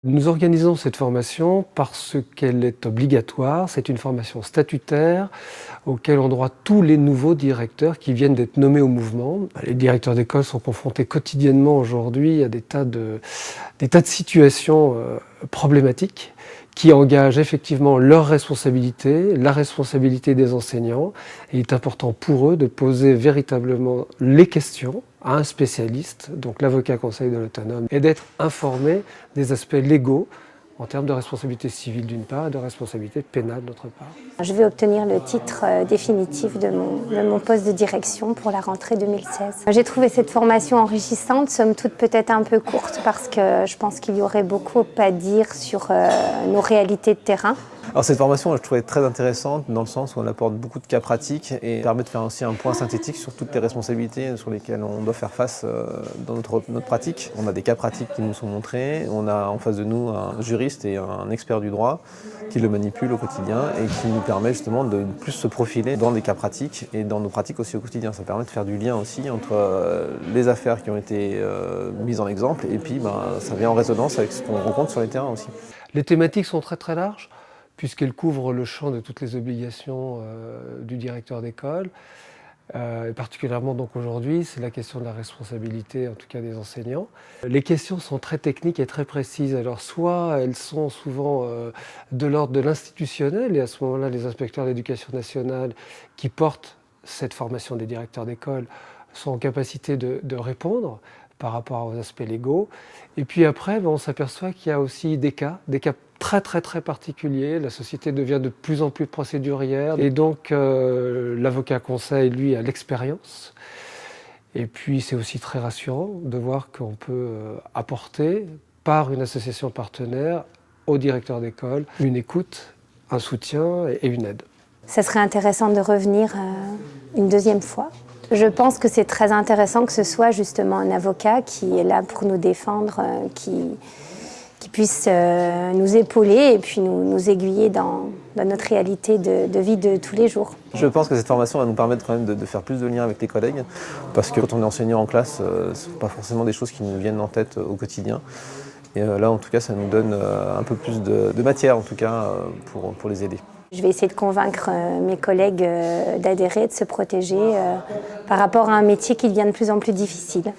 Nous organisons cette formation parce qu'elle est obligatoire. C'est une formation statutaire auquel ont droit tous les nouveaux directeurs qui viennent d'être nommés au mouvement. Les directeurs d'école sont confrontés quotidiennement aujourd'hui à des tas de situations problématiques qui engagent effectivement leur responsabilité, la responsabilité des enseignants. Et il est important pour eux de poser véritablement les questions à un spécialiste, donc l'avocat conseil de l'autonome, et d'être informés des aspects légaux en termes de responsabilité civile d'une part et de responsabilité pénale d'autre part. Je vais obtenir le titre définitif de mon poste de direction pour la rentrée 2016. J'ai trouvé cette formation enrichissante, somme toute peut-être un peu courte parce que je pense qu'il y aurait beaucoup à dire sur nos réalités de terrain. Alors cette formation, je trouvais très intéressante dans le sens où on apporte beaucoup de cas pratiques et permet de faire aussi un point synthétique sur toutes les responsabilités sur lesquelles on doit faire face dans notre pratique. On a des cas pratiques qui nous sont montrés, on a en face de nous un juriste et un expert du droit qui le manipule au quotidien et qui nous permet justement de plus se profiler dans des cas pratiques et dans nos pratiques aussi au quotidien. Ça permet de faire du lien aussi entre les affaires qui ont été mises en exemple et puis ça vient en résonance avec ce qu'on rencontre sur les terrains aussi. Les thématiques sont très très larges, puisqu'elle couvre le champ de toutes les obligations du directeur d'école. Et particulièrement donc aujourd'hui, c'est la question de la responsabilité, en tout cas des enseignants. Les questions sont très techniques et très précises. Alors soit elles sont souvent de l'ordre de l'institutionnel, et à ce moment-là, les inspecteurs d'éducation nationale qui portent cette formation des directeurs d'école sont en capacité de répondre par rapport aux aspects légaux. Et puis après, on s'aperçoit qu'il y a aussi des cas très particulier. La société devient de plus en plus procédurière et donc l'avocat conseil, lui, a l'expérience. Et puis c'est aussi très rassurant de voir qu'on peut apporter par une association partenaire au directeur d'école une écoute, un soutien et une aide. Ça serait intéressant de revenir une deuxième fois. Je pense que c'est très intéressant que ce soit justement un avocat qui est là pour nous défendre, qui puisse nous épauler et puis nous aiguiller dans notre réalité de vie de tous les jours. Je pense que cette formation va nous permettre quand même de faire plus de liens avec les collègues parce que quand on est enseignant en classe, ce ne sont pas forcément des choses qui nous viennent en tête au quotidien. Et là, en tout cas, ça nous donne un peu plus de matière, en tout cas, pour les aider. Je vais essayer de convaincre mes collègues d'adhérer, de se protéger par rapport à un métier qui devient de plus en plus difficile.